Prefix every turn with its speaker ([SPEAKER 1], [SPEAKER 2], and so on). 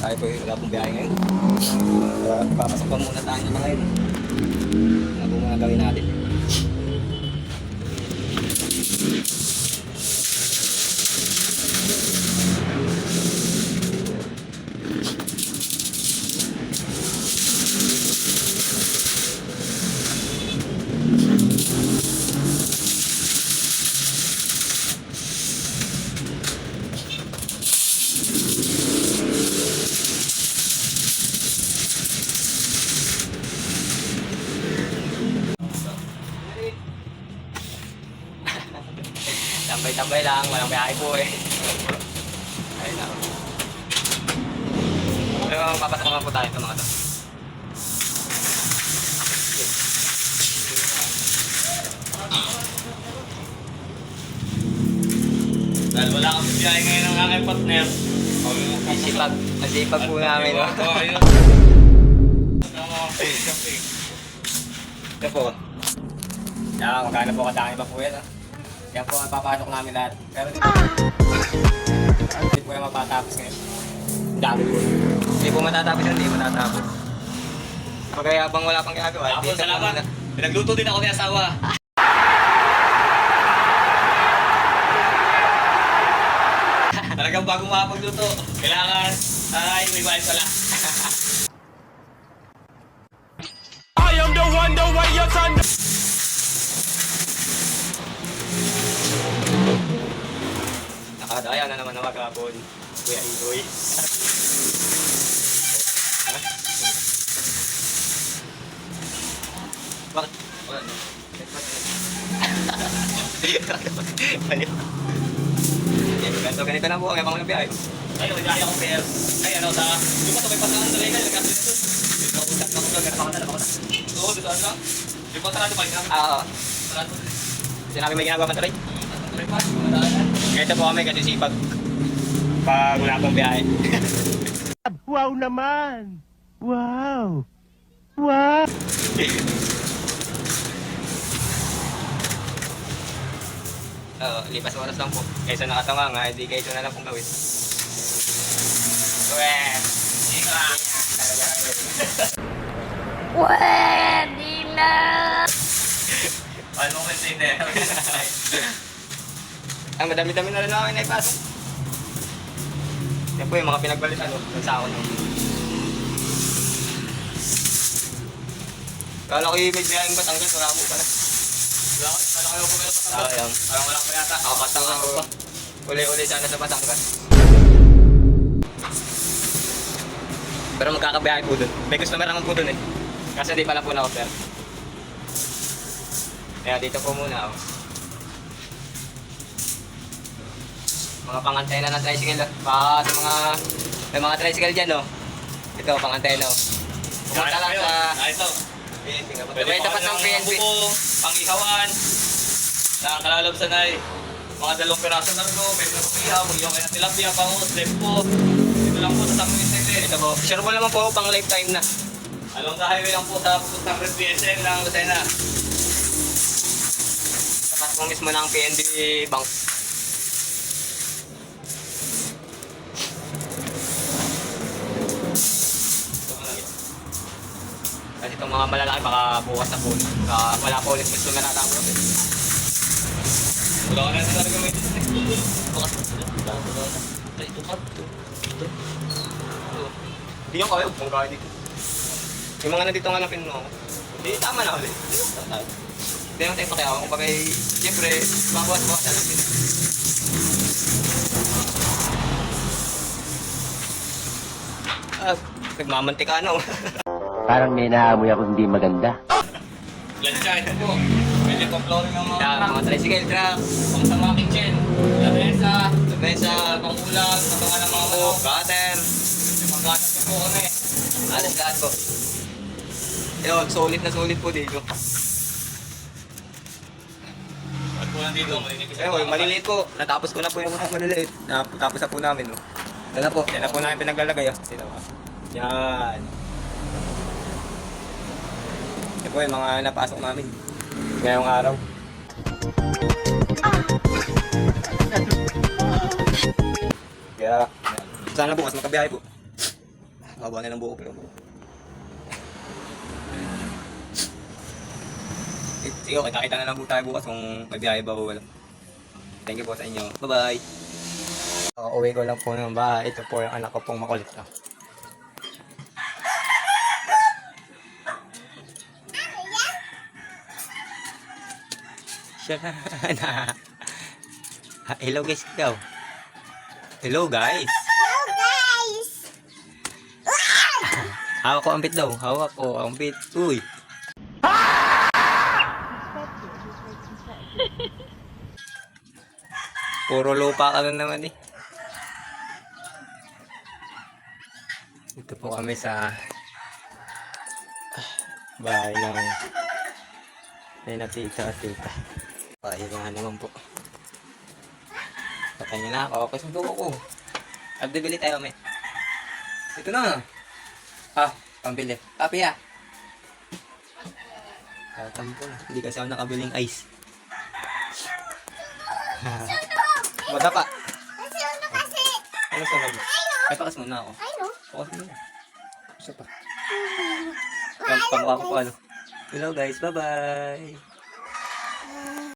[SPEAKER 1] Tayo po wala pong biyahe ngayon. Papasok pa muna tayo ng mga yun. Ano po mga gawin natin? Tambay-tambay lang, walang biyahe po eh. Ayun lang. Pero papasok naman po tayo ito mga to.
[SPEAKER 2] Dahil wala kami biyahe ngayon ng aking partner.
[SPEAKER 1] Masipag po namin. No? Ito po. Yan, magkano po kadami pa po yan. Yan po ang papasok namin lahat. Pero hindi po yung mapatapos ngayon. Dami po. Hindi po matatapos yun, hindi matatapos. Kaya habang wala pang ginagawa,
[SPEAKER 2] Ako, salamat. Pinagluto din ako ni asawa. Talagang bago makapagluto, kailangan ay may bayad pala. I am the one, the way you're thunder.
[SPEAKER 1] Nakadaya na naman na maghapon. Kuya Igoy. Bakit? Wala na. Baliw. Ganito na po ang ibang mga biyahe.
[SPEAKER 2] Ayun, nagkaya akong pair. Ay, ano, sa... Yung pa ito, may pasangan na rin. Nagkasya nito. Dito ako sa nakakita. Oo, dito ano? Yung pa sarado pa rin.
[SPEAKER 1] Oo.
[SPEAKER 2] Sarado.
[SPEAKER 1] Sinabi may ginagawa man tayo.
[SPEAKER 2] Breakfast, madaan.
[SPEAKER 1] Ito po kami kasi sipag. Pag wala pang biyahe.
[SPEAKER 3] Wow naman! Wow! Wow!
[SPEAKER 1] Lipas oras lang po. Kaysa nakatanga nga, hindi kayo na lang pong gawin. Weh!
[SPEAKER 4] Pwede na!
[SPEAKER 2] Paano mo kasi hindi?
[SPEAKER 1] Ang madami-dami na rin namin na ipasok. Yan po yung mga pinagbalitan ng sako nyo. Kala ko yung may biyaheng Batangas, wala mo pala.
[SPEAKER 2] Wala kayo pumunta sa Batangas.
[SPEAKER 1] Sayang.
[SPEAKER 2] Parang walang pa yata.
[SPEAKER 1] Ako Batangas pa. Uli-uli sana sa Batangas. Pero magkakabiyahe po dun. May customer naman po dun eh. Kasi di pala po na-offer. Kaya dito po muna ako. Mga pang-antena ng tricycle. Baka sa mga tricycle dyan oh. Ito pang-antena oh. Pumunta lang sa...
[SPEAKER 2] Ito.
[SPEAKER 1] Pwede tapat ng PNP.
[SPEAKER 2] Pang-ihawan. Nakakalabsan ay mga 2 piraso na rin ko. Pwede na kumihaw. Mag-ihaw kayo ng tilapia, pangus, lempo. Dito lang po sa Tamang Style.
[SPEAKER 1] Ito po. Sure po naman po pang lifetime na.
[SPEAKER 2] Along the highway lang po sa pupuntang Red PSN ng Lucena.
[SPEAKER 1] Tapat mo mismo ng PNB Bank. Kasi itong mga malalaki baka bukas na po. Wala po ulit gusto na natapos eh.
[SPEAKER 2] Wala ka na sa talaga may
[SPEAKER 1] Bukas. Ito ka. Ito. Hindi yung kaya. Kung kaya dito. Yung mga nandito nga napin mo. Hindi, tama na ulit. Hindi naman tayo pakiawa. Kung bagay, siyempre, bawas-bawas na natin. Nagmamantika na oh.
[SPEAKER 3] Parang may naamoy ako hindi maganda.
[SPEAKER 2] lansya. Ito po. Pwede po flooring ng
[SPEAKER 1] Mga tricycle truck,
[SPEAKER 2] pang sa mga kitchen. Lamesa.
[SPEAKER 1] lamesa,
[SPEAKER 2] Pangulam. Sa mga ng mga
[SPEAKER 1] buko, cutter,
[SPEAKER 2] Yung mga gatas po kami.
[SPEAKER 1] alas lahat po. Yun, solid na solid po dito.
[SPEAKER 2] At po nandito, malinipis.
[SPEAKER 1] Ayun, maliliit po. Natapos ko na po yung mga maliliit. Natapos na po namin. No? Yan na po. Yan na po namin pinaglalagay. Oh. Sino ba? Yan. Yan po yung mga napasok namin. Ngayong araw. Kaya, sana bukas makabiyahe po. Haba na ng buko pero. Sige, kita-kita na lang po tayo bukas kung may biyahe ba o wala. Thank you po sa inyo. Bye-bye! Uwi ko lang po ng bahay. Ito po yung anak ko pong makulit na. Siya na. Hello guys, ikaw. Hello guys. Hawak ko ang bit daw. Hawak ko ang bit. Uy. Puro lupa ka na naman eh. Ito po kami sa bahay ng tita at tita. Pahinga naman po. Patay na ako. Kasi subuko ko. At bibili tayo kami. Ito na. Ah, pambili. Kape ah. Tatampo na. Hindi kasi ako nakabiling ice. Madapa. Ano sa lagi? Ay, pakas muna ako. Pakas muna. Isa pa. Pamukha ko pa ano. Hello guys, bye-bye.